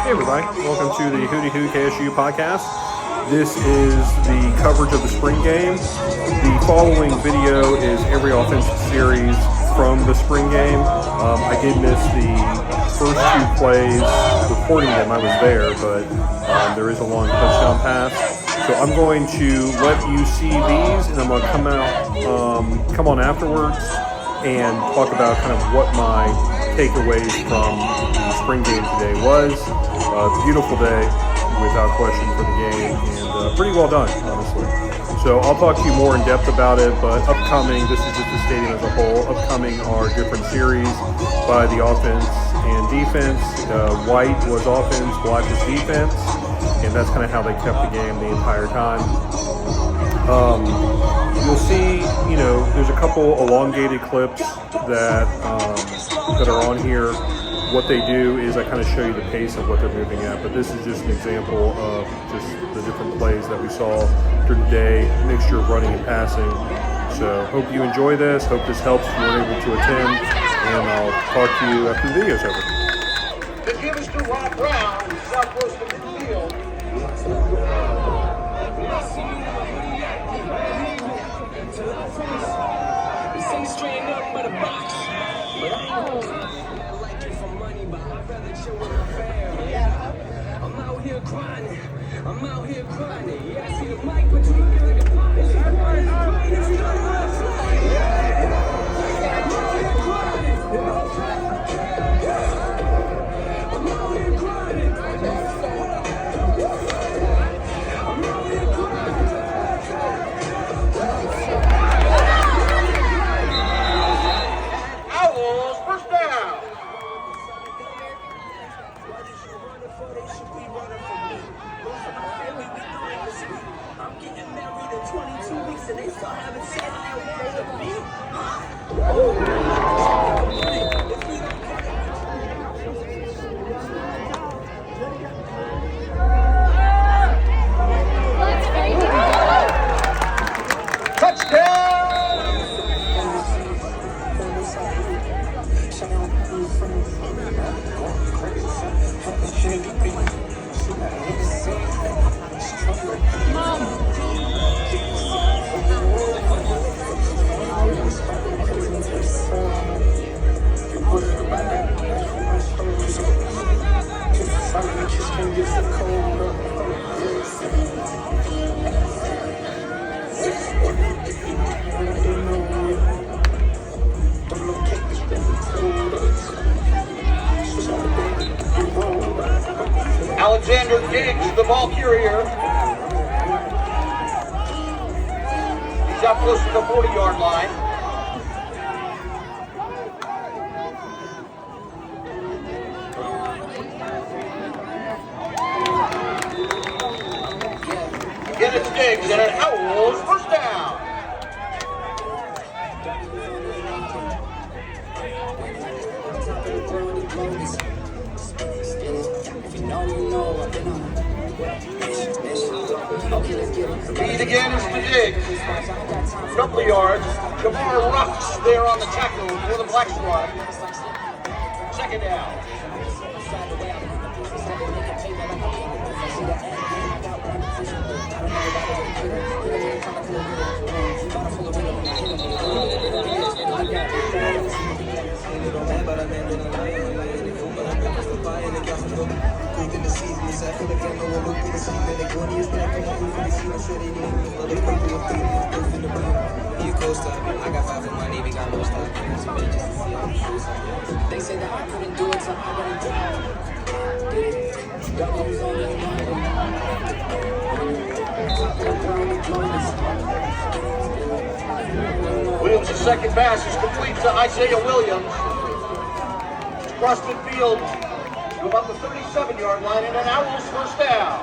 Hey everybody, welcome to the Hootie Hoo KSU podcast. This is the coverage of the spring game. The following video is every offensive series from the spring game. I did miss the first two plays reporting them. I was there, but there is a long touchdown pass. So I'm going to let you see these, and I'm going to come on afterwards and talk about kind of what my takeaways from the spring game today was. Beautiful day, without question, for the game, and pretty well done, honestly. So I'll talk to you more in depth about it, but upcoming, this is just the stadium as a whole, upcoming are different series by the offense and defense. White was offense, black was defense, and that's kind of how they kept the game the entire time. You'll see, there's a couple elongated clips that are on here. What they do is I kind of show you the pace of what they're moving at, but this is just an example of just the different plays that we saw during the day, mixture of running and passing. So hope you enjoy this, hope this helps if you weren't able to attend, and I'll talk to you after the video's over. The give is to Rob Brown, southwest of midfield. I'm out here grinding. Yeah, I see the mic, but you ain't feeling the pop. If you want to grind, if you don't want to fly, I'm out here grinding. I'm out here grinding. I'm out here grinding. Owls, first down. I'm getting married in 22 weeks and they still haven't said that word to me. Huh? Alexander Diggs, the ball carrier. He's up close to the 40-yard line. Again, it's Diggs, and an Owls first down. Lead again is to Diggs. Couple yards. Jamar Ruffs there on the tackle for the Black Squad. Second down. I got 5 for my name, we got no stop. They say that I couldn't do it, so I gotta do it. Williams' second pass is complete to Isaiah Williams. Across midfield to about the 37-yard line, and an Owls first down.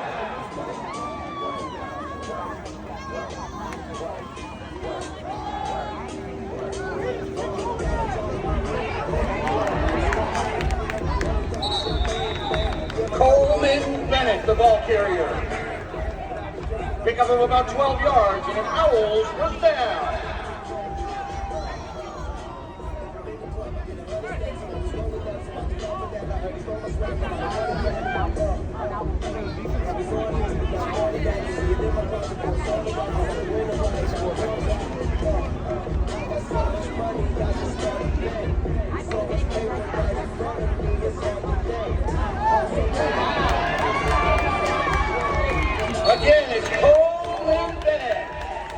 Coleman Bennett, the ball carrier. Pickup of about 12 yards, and an Owls first down. Again, it's Cole and Bennett.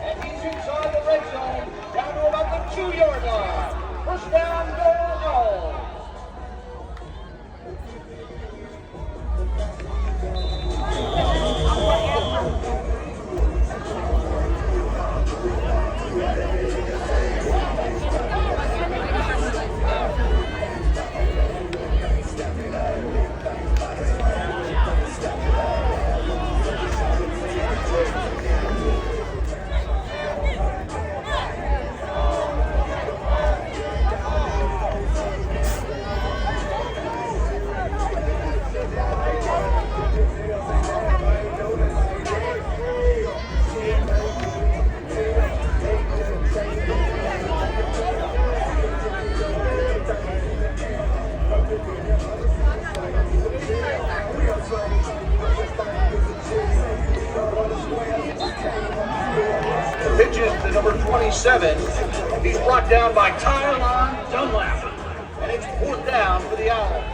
And he's inside the red zone, down to about the 2-yard line. First down, goal, Owls. Pitches to number 27. He's brought down by Tyron Dunlap. And it's 4th down for the Owls.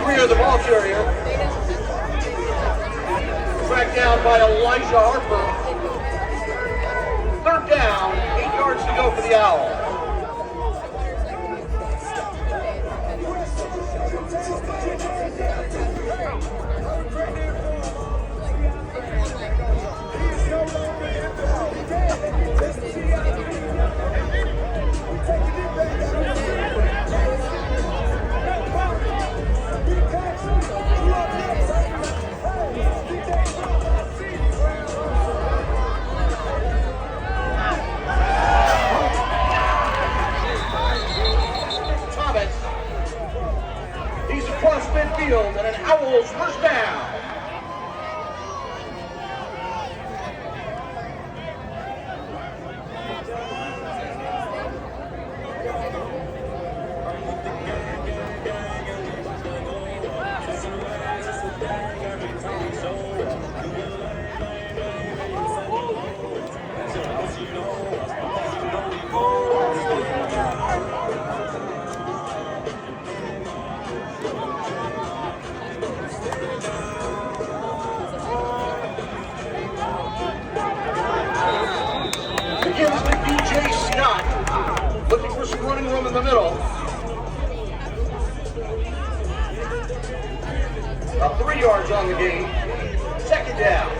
Greer, the ball carrier. Tracked down by Elijah Harper. 3rd down, 8 yards to go for the Owls. Midfield and an Owls first down. Looking for some running room in the middle. About 3 yards on the game. 2nd down.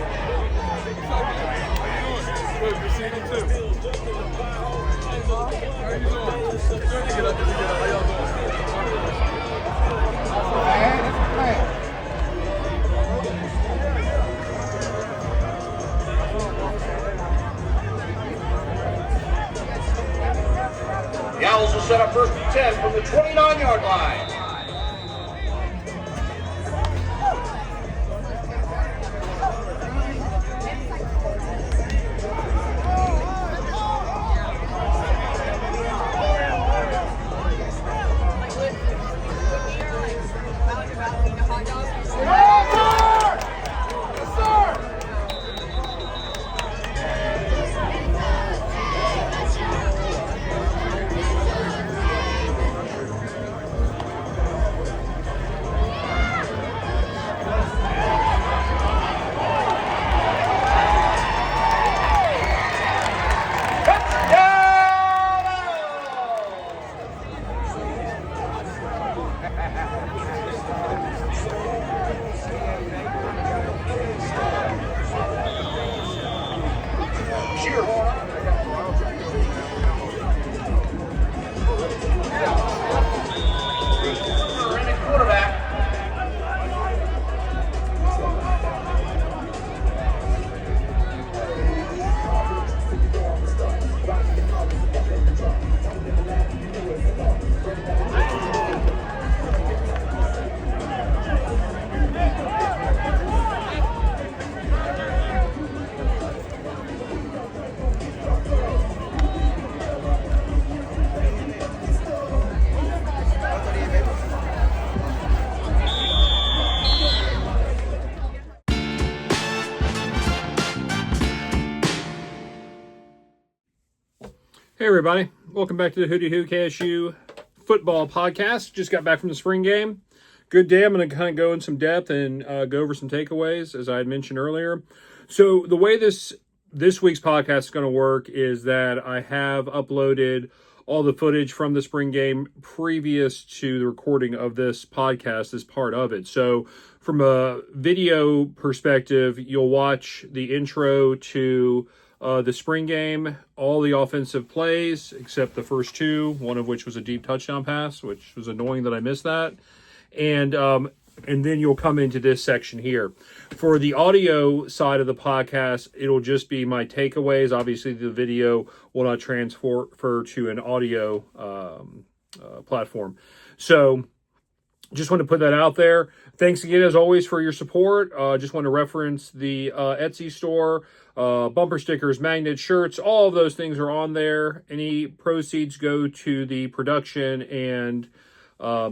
The Owls will set up 1st and 10 from the 29-yard line. everybody. Welcome back to the Hootie Who KSU football podcast. Just got back from the spring game. Good day. I'm going to kind of go in some depth and go over some takeaways, as I had mentioned earlier. So the way this week's podcast is going to work is that I have uploaded all the footage from the spring game previous to the recording of this podcast as part of it. So from a video perspective, you'll watch the intro to the spring game, all the offensive plays except the first two, one of which was a deep touchdown pass, which was annoying that I missed that. And then you'll come into this section here. For the audio side of the podcast, it'll just be my takeaways. Obviously, the video will not transfer to an audio platform. So just want to put that out there. Thanks again, as always, for your support. Just want to reference the Etsy store. Bumper stickers, magnets, shirts, all of those things are on there. Any proceeds go to the production and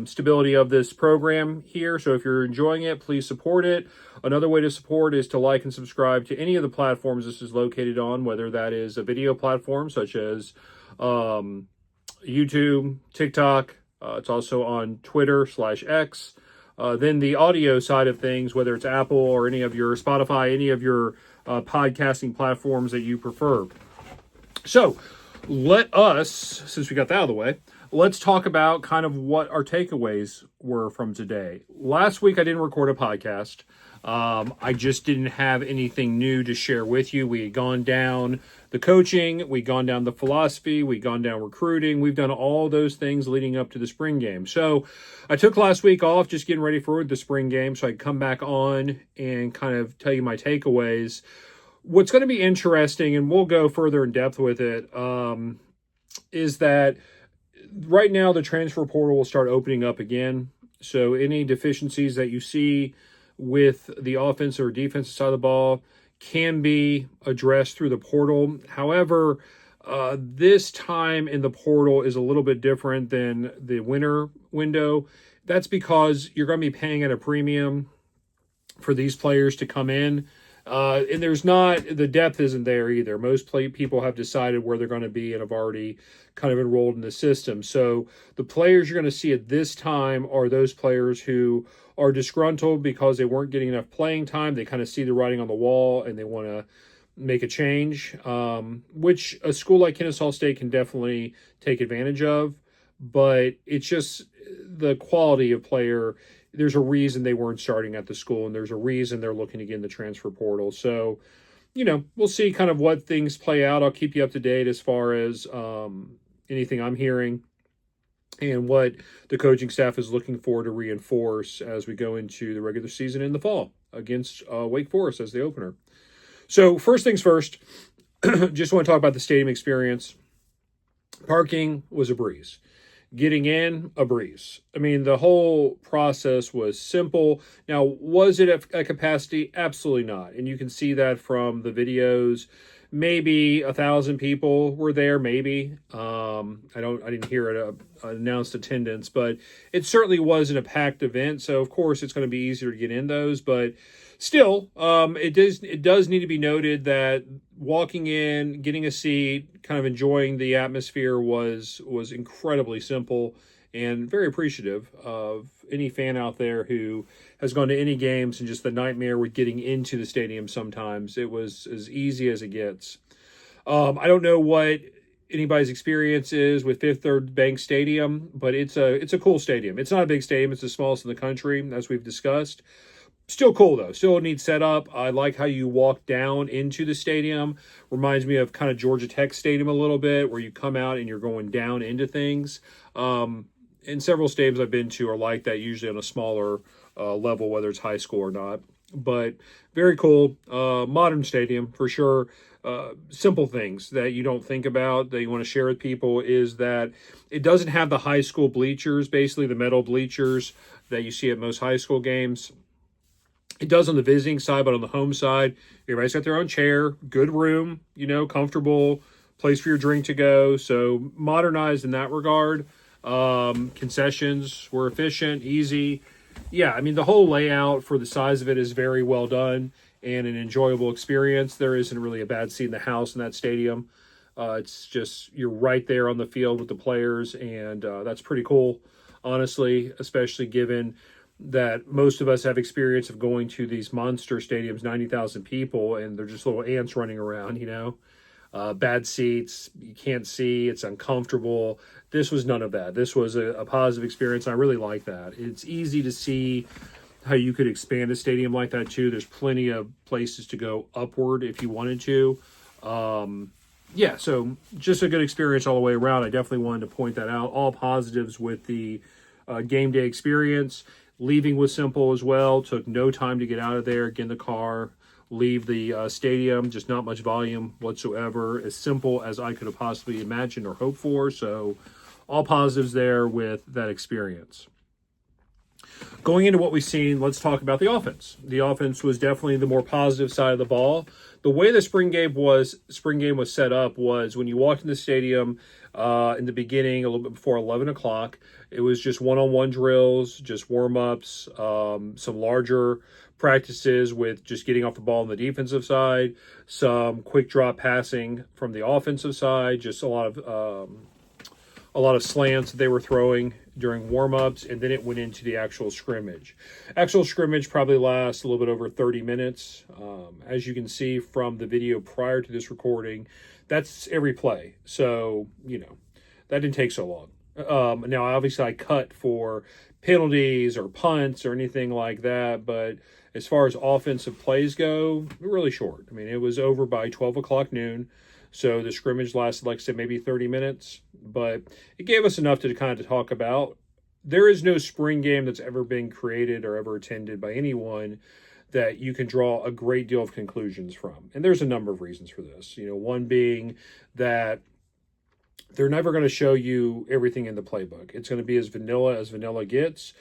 stability of this program here. So if you're enjoying it, please support it. Another way to support is to like and subscribe to any of the platforms this is located on, whether that is a video platform such as YouTube, TikTok. It's also on Twitter/X. Then the audio side of things, whether it's Apple or any of your Spotify, any of your podcasting platforms that you prefer. So let us, since we got that out of the way, let's talk about kind of what our takeaways were from today. Last week, I didn't record a podcast. I just didn't have anything new to share with you. We had gone down the coaching, we'd gone down the philosophy, we'd gone down recruiting. We've done all those things leading up to the spring game. So I took last week off just getting ready for the spring game so I could come back on and kind of tell you my takeaways. What's going to be interesting, and we'll go further in depth with it, is that right now the transfer portal will start opening up again. So any deficiencies that you see with the offense or defensive side of the ball can be addressed through the portal. However, this time in the portal is a little bit different than the winter window. That's because you're going to be paying at a premium for these players to come in. And the depth isn't there either. Most people have decided where they're going to be and have already kind of enrolled in the system. So the players you're going to see at this time are those players who are disgruntled because they weren't getting enough playing time. They kind of see the writing on the wall and they want to make a change, which a school like Kennesaw State can definitely take advantage of. But it's just the quality of player. There's a reason they weren't starting at the school, and there's a reason they're looking to get in the transfer portal. So, we'll see kind of what things play out. I'll keep you up to date as far as anything I'm hearing and what the coaching staff is looking for to reinforce as we go into the regular season in the fall against Wake Forest as the opener. So first things first, just want to talk about the stadium experience. Parking was a breeze. Getting in, a breeze. I mean, the whole process was simple. Now, was it at capacity? Absolutely not. And you can see that from the videos. Maybe 1,000 people were there, maybe. I didn't hear an announced attendance, but it certainly wasn't a packed event. So, of course, it's going to be easier to get in those. But still, it does need to be noted that walking in, getting a seat, kind of enjoying the atmosphere was incredibly simple, and very appreciative of any fan out there who has gone to any games and just the nightmare with getting into the stadium sometimes. It was as easy as it gets. I don't know what anybody's experience is with Fifth Third Bank Stadium, but it's a cool stadium. It's not a big stadium. It's the smallest in the country, as we've discussed. Still cool, though. Still needs setup. I like how you walk down into the stadium. Reminds me of kind of Georgia Tech Stadium a little bit, where you come out and you're going down into things. And several stadiums I've been to are like that, usually on a smaller level, whether it's high school or not. But very cool. Modern stadium, for sure. Simple things that you don't think about that you want to share with people is that it doesn't have the high school bleachers, basically the metal bleachers that you see at most high school games. It does on the visiting side, but on the home side, everybody's got their own chair, good room, comfortable, place for your drink to go. So modernized in that regard. Concessions were efficient, easy. Yeah, I mean, the whole layout for the size of it is very well done and an enjoyable experience. There isn't really a bad seat in the house in that stadium. It's just, you're right there on the field with the players, and that's pretty cool, honestly, especially given that most of us have experience of going to these monster stadiums, 90,000 people, and they're just little ants running around, bad seats, you can't see, it's uncomfortable. This was none of that. This was a positive experience. I really like that. It's easy to see how you could expand a stadium like that too. There's plenty of places to go upward if you wanted to. Yeah, so just a good experience all the way around. I definitely wanted to point that out. All positives with the game day experience. Leaving was simple as well. Took no time to get out of there, get in the car, leave the stadium. Just not much volume whatsoever. As simple as I could have possibly imagined or hoped for. So all positives there with that experience. Going into what we've seen, let's talk about the offense. The offense was definitely the more positive side of the ball. The way the spring game was set up was when you walked in the stadium in the beginning, a little bit before 11 o'clock, it was just one-on-one drills, just warm-ups, some larger practices with just getting off the ball on the defensive side, some quick drop passing from the offensive side, just a lot of slants that they were throwing during warm-ups, and then it went into the actual scrimmage. Actual scrimmage probably lasts a little bit over 30 minutes. As you can see from the video prior to this recording, that's every play. So, that didn't take so long. Now, obviously, I cut for penalties or punts or anything like that, but as far as offensive plays go, really short. I mean, it was over by 12 o'clock noon. So the scrimmage lasted, like I said, maybe 30 minutes, but it gave us enough to kind of talk about. There is no spring game that's ever been created or ever attended by anyone that you can draw a great deal of conclusions from. And there's a number of reasons for this. One being that they're never going to show you everything in the playbook. It's going to be as vanilla gets.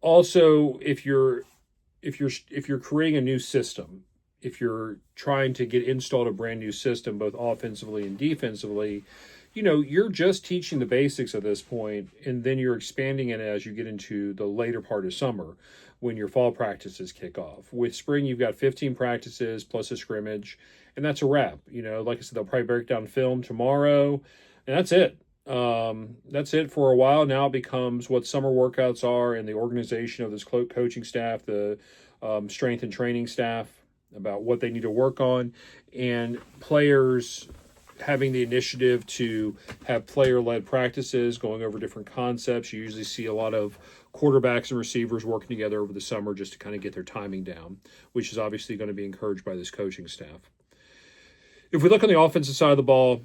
Also, if you're creating a new system, if you're trying to get installed a brand new system, both offensively and defensively, you're just teaching the basics at this point, and then you're expanding it as you get into the later part of summer when your fall practices kick off. With spring, you've got 15 practices plus a scrimmage, and that's a wrap. Like I said, they'll probably break down film tomorrow, and that's it. That's it for a while. Now it becomes what summer workouts are and the organization of this coaching staff, the strength and training staff, about what they need to work on, and players having the initiative to have player-led practices, going over different concepts. You usually see a lot of quarterbacks and receivers working together over the summer just to kind of get their timing down, which is obviously going to be encouraged by this coaching staff. If we look on the offensive side of the ball,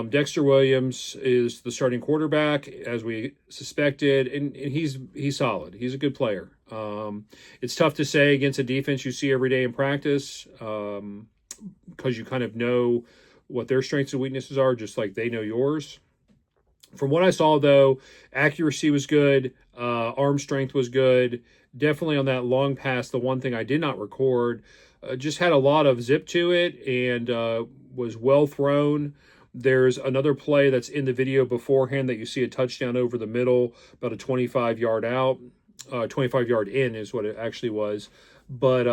Dexter Williams is the starting quarterback, as we suspected, and he's solid. He's a good player. It's tough to say against a defense you see every day in practice because you kind of know what their strengths and weaknesses are, just like they know yours. From what I saw, though, accuracy was good. Arm strength was good. Definitely on that long pass, the one thing I did not record, just had a lot of zip to it and was well thrown. There's another play that's in the video beforehand that you see a touchdown over the middle, about a 25-yard out. 25-yard in is what it actually was. But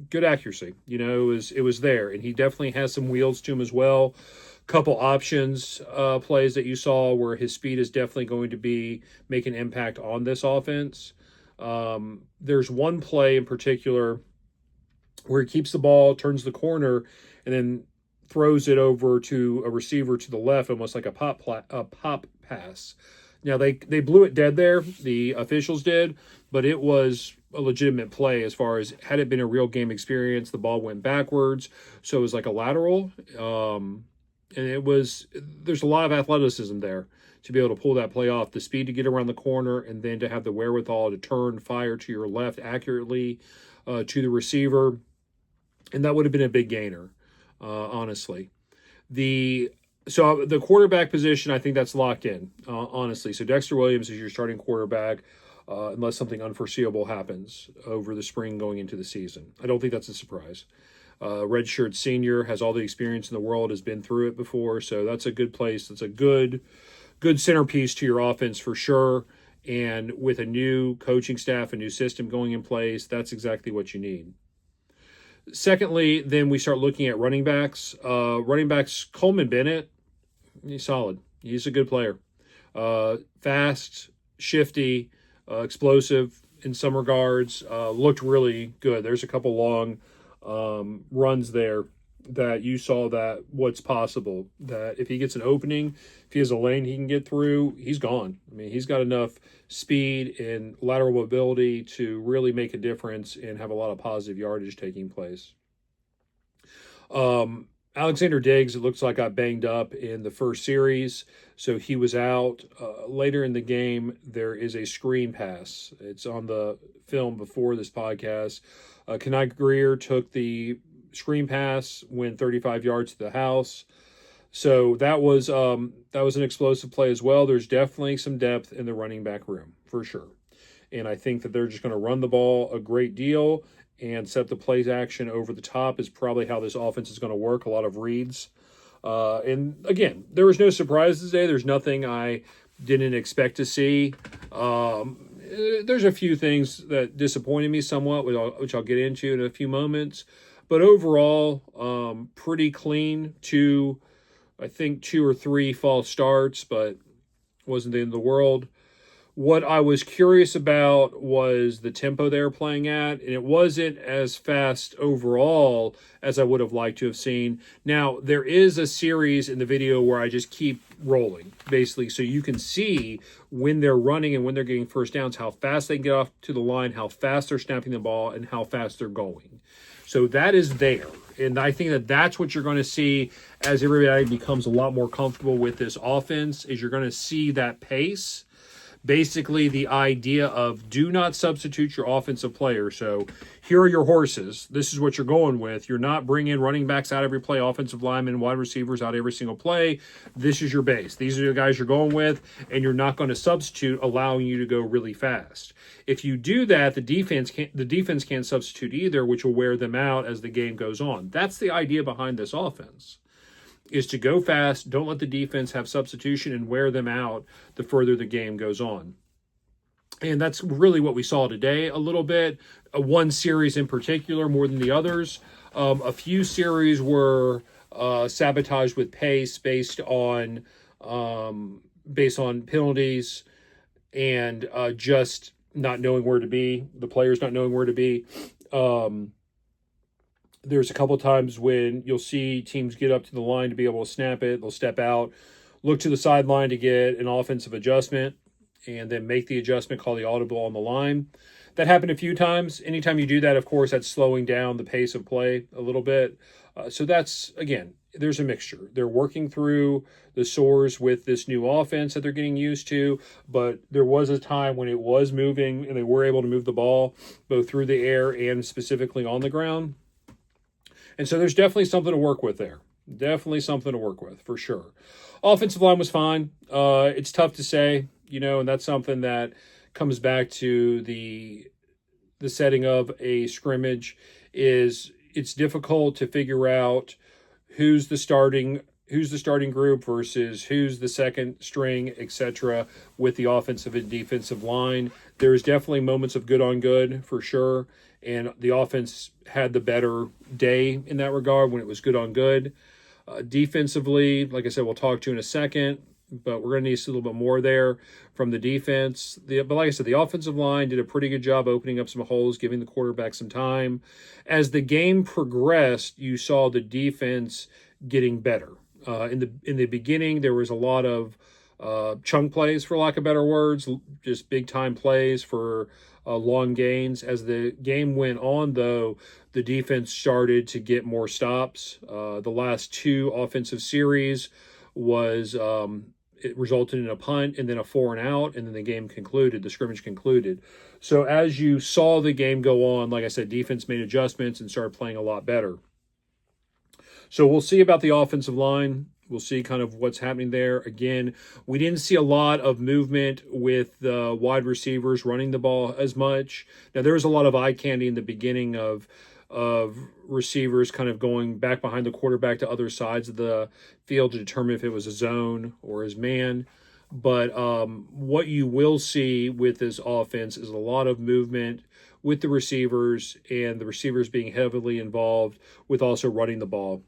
good accuracy. It was there. And he definitely has some wheels to him as well. Couple options plays that you saw where his speed is definitely going to make an impact on this offense. There's one play in particular where he keeps the ball, turns the corner, and then throws it over to a receiver to the left, almost like a pop pass. Now, they blew it dead there, the officials did, but it was a legitimate play as far as had it been a real game experience, the ball went backwards, so it was like a lateral. And there's a lot of athleticism there to be able to pull that play off, the speed to get around the corner, and then to have the wherewithal to turn, fire to your left accurately to the receiver. And that would have been a big gainer, honestly. So the quarterback position, I think that's locked in, honestly. So Dexter Williams is your starting quarterback unless something unforeseeable happens over the spring going into the season. I don't think that's a surprise. Redshirt senior, has all the experience in the world, has been through it before, so that's a good place. That's a good centerpiece to your offense for sure. And with a new coaching staff, a new system going in place, that's exactly what you need. Secondly, then we start looking at running backs. Running backs, Coleman Bennett, he's solid. He's a good player. Fast, shifty, explosive in some regards. Looked really good. There's a couple long runs there that you saw that what's possible. That if he gets an opening, if he has a lane he can get through, he's gone. I mean, he's got enough speed and lateral mobility to really make a difference and have a lot of positive yardage taking place. Alexander Diggs, it looks like, got banged up in the first series, so he was out. Later in the game, there is a screen pass. It's on the film before this podcast. Kenai Greer took the screen pass, went 35 yards to the house. So that was an explosive play as well. There's definitely some depth in the running back room, for sure. And I think that they're just going to run the ball a great deal and set the plays action over the top is probably how this offense is going to work. A lot of reads. And again, there was no surprises today. There's nothing I didn't expect to see. There's a few things that disappointed me somewhat, which I'll get into in a few moments. But overall, pretty clean. I think 2 or 3 false starts, but wasn't the end of the world. What I was curious about was the tempo they were playing at, and it wasn't as fast overall as I would have liked to have seen. Now, there is a series in the video where I just keep rolling, basically, so you can see when they're running and when they're getting first downs, how fast they get off to the line, how fast they're snapping the ball, and how fast they're going. So that is there. And I think that that's what you're going to see as everybody becomes a lot more comfortable with this offense, is you're going to see that pace. Basically, the idea of do not substitute your offensive player. So here are your horses. This is what you're going with. You're not bringing running backs out every play, offensive linemen, wide receivers out every single play. This is your base. These are the guys you're going with, and you're not going to substitute, allowing you to go really fast. If you do that, the defense can't substitute either, which will wear them out as the game goes on. That's the idea behind this offense, is to go fast, don't let the defense have substitution, and wear them out the further the game goes on. And that's really what we saw today a little bit. One series in particular more than the others. A few series were sabotaged with pace based on penalties and just not knowing where to be, the players not knowing where to be. There's a couple of times when you'll see teams get up to the line to be able to snap it. They'll step out, look to the sideline to get an offensive adjustment, and then make the adjustment, call the audible on the line. That happened a few times. Anytime you do that, of course, that's slowing down the pace of play a little bit. So that's, again, there's a mixture. They're working through the sores with this new offense that they're getting used to, but there was a time when it was moving and they were able to move the ball both through the air and specifically on the ground. And so there's definitely something to work with there. Definitely something to work with, for sure. Offensive line was fine. It's tough to say, and that's something that comes back to the setting of a scrimmage. Is it's difficult to figure out who's the starting group versus who's the second string, etc. with the offensive and defensive line. There's definitely moments of good on good, for sure. And the offense had the better day in that regard when it was good on good. Defensively, like I said, we'll talk to in a second, but we're going to need a little bit more there from the defense. But like I said, the offensive line did a pretty good job opening up some holes, giving the quarterback some time. As the game progressed, you saw the defense getting better. In the beginning, there was a lot of chunk plays, for lack of better words, just big-time plays for long gains. As the game went on, though, the defense started to get more stops. The last 2 offensive series it resulted in a punt and then a 4-and-out, and then the scrimmage concluded. So as you saw the game go on, like I said, defense made adjustments and started playing a lot better. So we'll see about the offensive line. We'll see kind of what's happening there. Again, we didn't see a lot of movement with the wide receivers running the ball as much. Now, there was a lot of eye candy in the beginning of receivers kind of going back behind the quarterback to other sides of the field to determine if it was a zone or his man. But what you will see with this offense is a lot of movement with the receivers, and the receivers being heavily involved with also running the ball.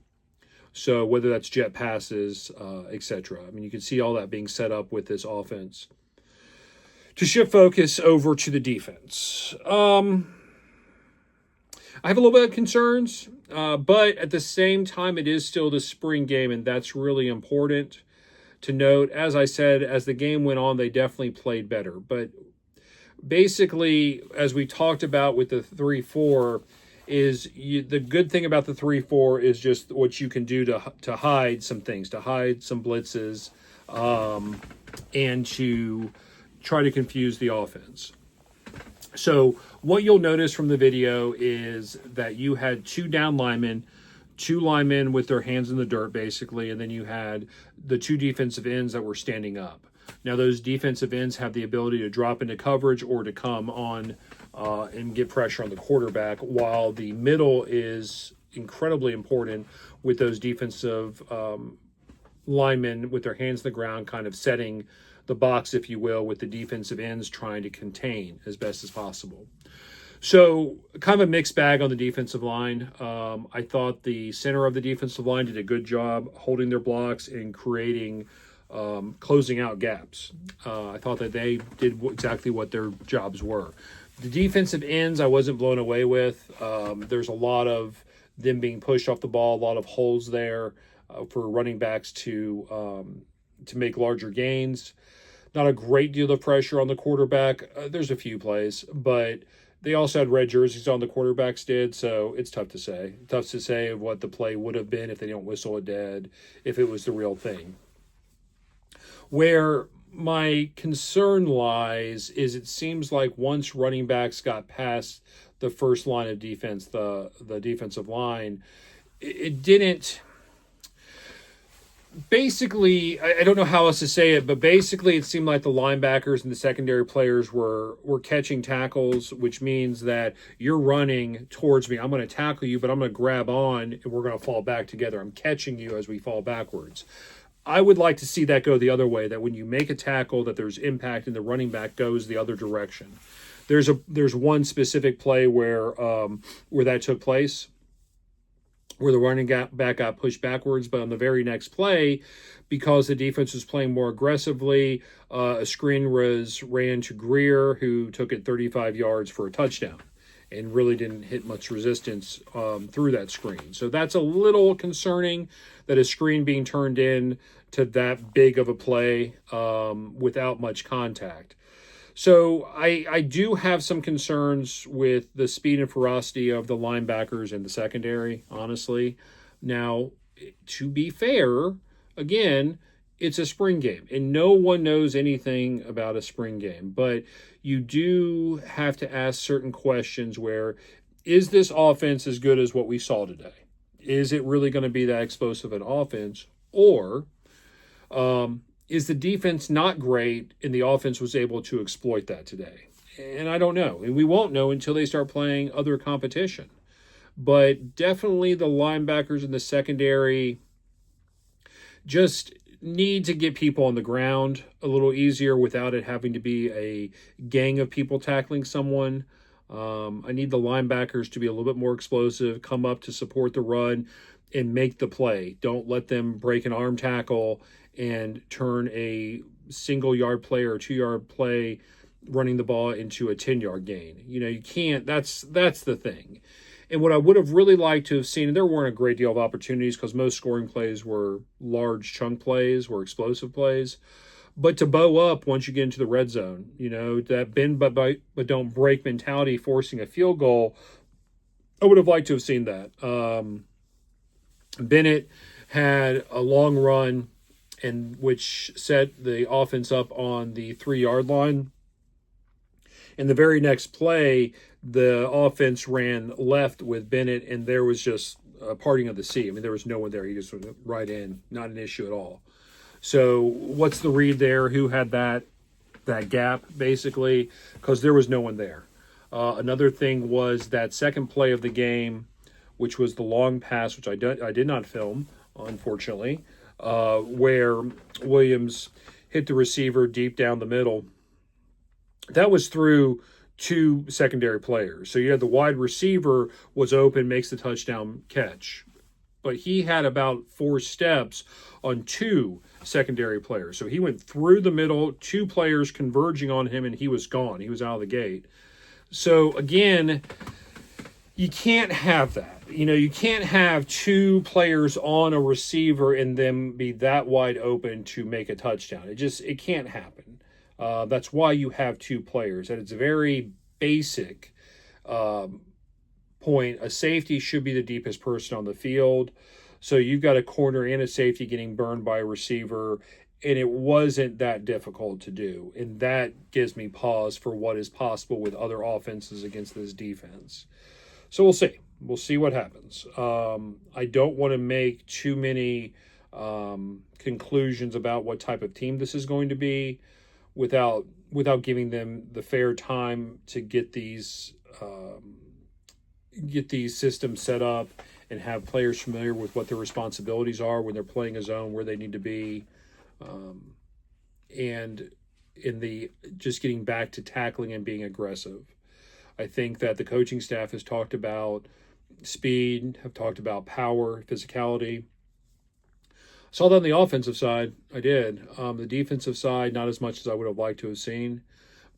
So whether that's jet passes, etc. I mean, you can see all that being set up with this offense. To shift focus over to the defense. I have a little bit of concerns, but at the same time, it is still the spring game, and that's really important to note. As I said, as the game went on, they definitely played better. But basically, as we talked about with the 3-4, the good thing about the 3-4 is just what you can do to hide some things, to hide some blitzes, and to try to confuse the offense. So what you'll notice from the video is that you had two linemen with their hands in the dirt, basically, and then you had the two defensive ends that were standing up. Now, those defensive ends have the ability to drop into coverage or to come on and get pressure on the quarterback, while the middle is incredibly important with those defensive linemen with their hands in the ground, kind of setting the box, if you will, with the defensive ends trying to contain as best as possible. So kind of a mixed bag on the defensive line. I thought the center of the defensive line did a good job holding their blocks and creating, closing out gaps. I thought that they did exactly what their jobs were. The defensive ends I wasn't blown away with. There's a lot of them being pushed off the ball, a lot of holes there for running backs to make larger gains. Not a great deal of pressure on the quarterback. There's a few plays, but they also had red jerseys on, the quarterbacks did, so it's tough to say. Tough to say of what the play would have been if they don't whistle it dead, if it was the real thing. Where my concern lies is it seems like once running backs got past the first line of defense, the defensive line, it didn't... Basically, I don't know how else to say it, but basically it seemed like the linebackers and the secondary players were catching tackles, which means that you're running towards me. I'm going to tackle you, but I'm going to grab on, and we're going to fall back together. I'm catching you as we fall backwards. I would like to see that go the other way, that when you make a tackle, that there's impact and the running back goes the other direction. There's one specific play where that took place, where the running back got pushed backwards, but on the very next play, because the defense was playing more aggressively, a screen ran to Greer, who took it 35 yards for a touchdown and really didn't hit much resistance through that screen. So that's a little concerning, that a screen being turned in to that big of a play without much contact. So I do have some concerns with the speed and ferocity of the linebackers in the secondary, honestly. Now, to be fair, again, it's a spring game, and no one knows anything about a spring game. But you do have to ask certain questions where, is this offense as good as what we saw today? Is it really going to be that explosive an offense? Or is the defense not great and the offense was able to exploit that today? And I don't know. And we won't know until they start playing other competition. But definitely the linebackers in the secondary just need to get people on the ground a little easier without it having to be a gang of people tackling someone. I need the linebackers to be a little bit more explosive, come up to support the run and make the play. Don't let them break an arm tackle and turn a single-yard play or a 2-yard play running the ball into a 10-yard gain. You can't. That's the thing. And what I would have really liked to have seen, and there weren't a great deal of opportunities because most scoring plays were large chunk plays, were explosive plays. But to bow up once you get into the red zone, that bend but don't break mentality, forcing a field goal, I would have liked to have seen that. Bennett had a long run, and which set the offense up on the 3-yard line. In the very next play, the offense ran left with Bennett, and there was just a parting of the sea. I mean, there was no one there. He just went right in. Not an issue at all. So what's the read there? Who had that gap, basically? Because there was no one there. Another thing was that second play of the game, which was the long pass, which I did not film, unfortunately, where Williams hit the receiver deep down the middle. That was through two secondary players. So you had the wide receiver was open, makes the touchdown catch. But he had about 4 steps on 2 secondary players. So he went through the middle, 2 players converging on him, and he was gone. He was out of the gate. So again, you can't have that. You can't have 2 players on a receiver and then be that wide open to make a touchdown. It can't happen. That's why you have 2 players. And it's a very basic point. A safety should be the deepest person on the field. So you've got a corner and a safety getting burned by a receiver, and it wasn't that difficult to do. And that gives me pause for what is possible with other offenses against this defense. So we'll see. We'll see what happens. I don't want to make too many conclusions about what type of team this is going to be without giving them the fair time to get these systems set up and have players familiar with what their responsibilities are when they're playing a zone, where they need to be, and in the just getting back to tackling and being aggressive. I think that the coaching staff has talked about speed, have talked about power, physicality. Saw that on the offensive side. I did. The defensive side, not as much as I would have liked to have seen.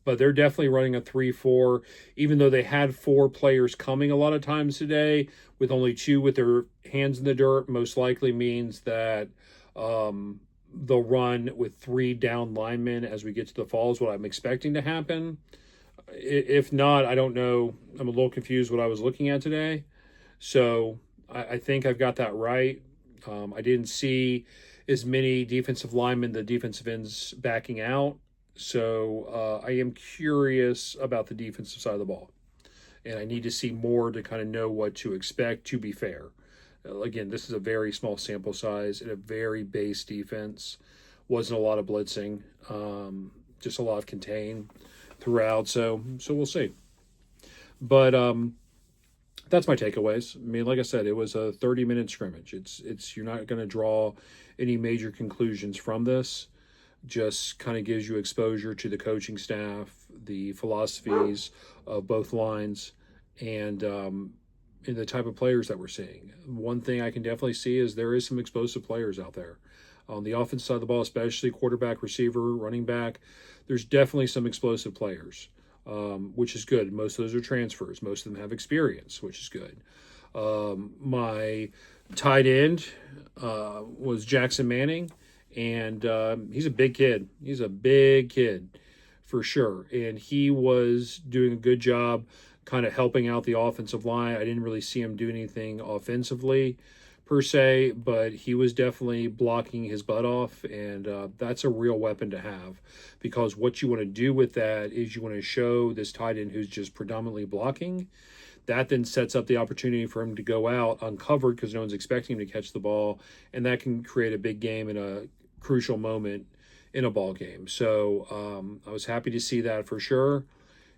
But they're definitely running a 3-4, even though they had 4 players coming a lot of times today, with only 2 with their hands in the dirt, most likely means that they'll run with 3 down linemen as we get to the fall is what I'm expecting to happen. If not, I don't know. I'm a little confused what I was looking at today. So I think I've got that right. I didn't see as many defensive linemen, the defensive ends backing out. So I am curious about the defensive side of the ball. And I need to see more to kind of know what to expect, to be fair. Again, this is a very small sample size and a very base defense. Wasn't a lot of blitzing, just a lot of contain throughout. So we'll see. But that's my takeaways. I mean, like I said, it was a 30-minute scrimmage. It's you're not going to draw any major conclusions from this. Just kind of gives you exposure to the coaching staff, the philosophies of both lines, and the type of players that we're seeing. One thing I can definitely see is there is some explosive players out there. On the offensive side of the ball, especially quarterback, receiver, running back, there's definitely some explosive players, which is good. Most of those are transfers. Most of them have experience, which is good. My tight end was Jackson Manning. And he's a big kid. He's a big kid for sure. And he was doing a good job kind of helping out the offensive line. I didn't really see him do anything offensively per se, but he was definitely blocking his butt off. And that's a real weapon to have, because what you want to do with that is you want to show this tight end who's just predominantly blocking. That then sets up the opportunity for him to go out uncovered because no one's expecting him to catch the ball, and that can create a big game in a crucial moment in a ball game. So I was happy to see that for sure,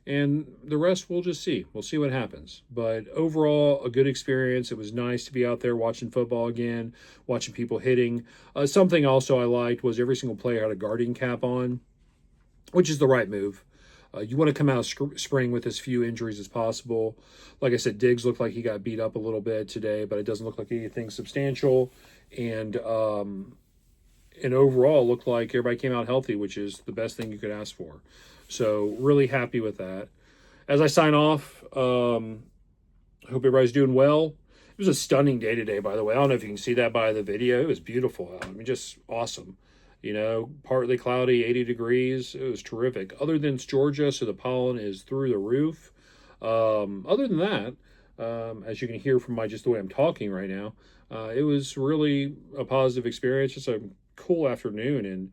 and the rest we'll just see. We'll see what happens. But overall, a good experience. It was nice to be out there watching football again, watching people hitting. Something also I liked was every single player had a guardian cap on, which is the right move. You want to come out of spring with as few injuries as possible. Like I said, Diggs looked like he got beat up a little bit today, but it doesn't look like anything substantial. And overall, looked like everybody came out healthy, which is the best thing you could ask for. So really happy with that. As I sign off, hope everybody's doing well. It was a stunning day today, by the way. I don't know if you can see that by the video. It was beautiful out. I mean, just awesome. Partly cloudy, 80 degrees. It was terrific. Other than it's Georgia, so the pollen is through the roof. Other than that, as you can hear from just the way I'm talking right now, it was really a positive experience. Just a cool afternoon, and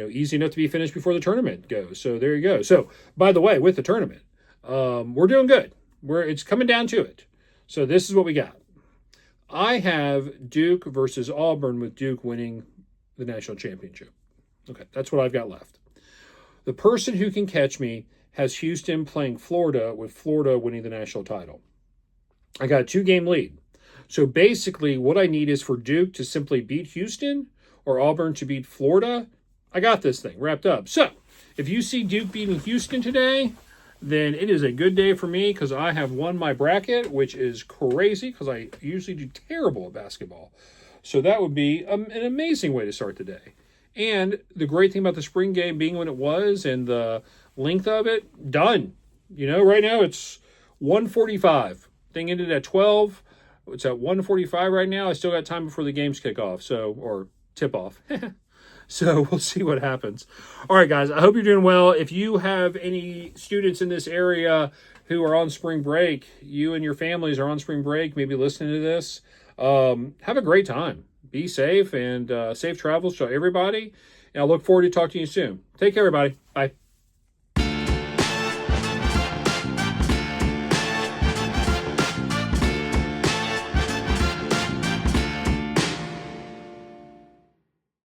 easy enough to be finished before the tournament goes. So there you go. So by the way, with the tournament, we're doing good. It's coming down to it. So this is what we got. I have Duke versus Auburn, with Duke winning the national championship. Okay, that's what I've got left. The person who can catch me has Houston playing Florida, with Florida winning the national title. I got a 2-game lead. So basically what I need is for Duke to simply beat Houston or Auburn to beat Florida. I got this thing wrapped up. So if you see Duke beating Houston today, then it is a good day for me because I have won my bracket, which is crazy because I usually do terrible at basketball. So that would be an amazing way to start the day. And the great thing about the spring game being when it was and the length of it, done. Right now it's 1:45. Thing ended at 12. It's at 1:45 right now. I still got time before the games kick off, or tip off. So we'll see what happens. All right, guys, I hope you're doing well. If you have any students in this area who are on spring break, you and your families are on spring break, maybe listening to this, have a great time. Be safe and safe travels to everybody. And I look forward to talking to you soon. Take care, everybody. Bye.